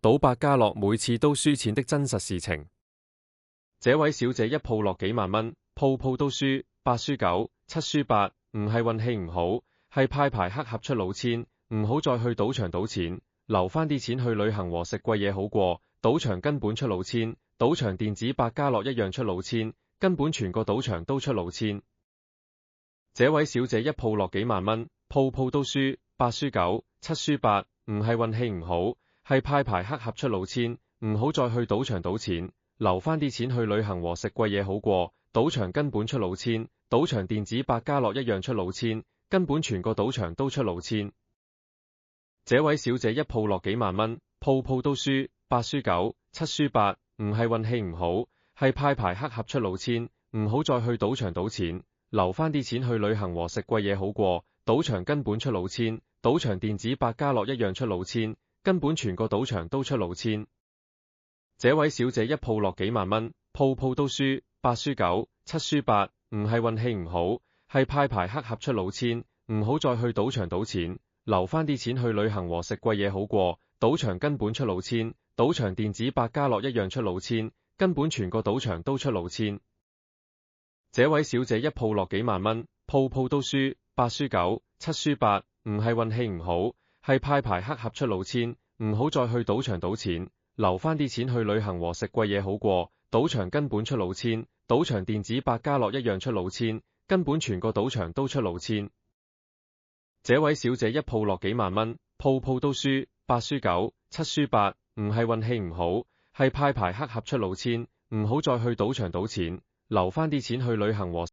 賭百家樂每次都輸錢的真實事情。這位小姐一鋪落幾萬蚊，鋪鋪都輸，8輸9，7輸8，唔係運氣唔好，係派牌黑盒出老千，唔好再去賭場賭錢，留返啲錢去旅行和食貴嘢好過。賭場根本出老千，賭場電子百家樂一樣出老千，根本全個賭場都出老千。這位小姐一鋪落幾萬蚊，鋪鋪都輸，8輸9，7輸8，唔係運氣唔好，係派牌黑盒出老千，唔好再去賭場賭錢，留返啲錢去旅行和食貴嘢好過。賭場根本出老千，賭場電子百家樂一樣出老千，根本全個賭場都出老千。這位小姐一鋪落幾萬蚊，鋪鋪都輸，8輸9，7輸8，唔係運氣唔好，係派牌黑盒出老千，唔好再去賭場賭錢，留返啲錢去旅行和食貴嘢好過。賭場根本出老千，賭場電子百家樂一樣出老千，根本全個賭場都出老千。這位小姐一鋪落幾萬蚊，鋪鋪都輸，8輸9，7輸8，唔係運氣唔好，係派牌黑盒出老千，唔好再去賭場賭錢，留返啲錢去旅行和食貴嘢好過。賭場根本出老千，賭場電子百家樂一樣出老千，根本全個賭場都出老千。這位小姐一鋪落幾萬蚊，鋪鋪都輸，8輸9，7輸8，唔係運氣唔好，係派牌黑盒出老千，唔好再去賭場賭錢，留返啲錢去旅行和食貴嘢好過。賭場根本出老千，賭場電子百家樂一樣出老千，根本全個賭場都出老千。這位小姐一鋪落幾萬蚊，鋪鋪都輸，8輸9，7輸8，唔係運氣唔好，係派牌黑盒出老千，唔好再去賭場賭錢，留返啲錢去旅行和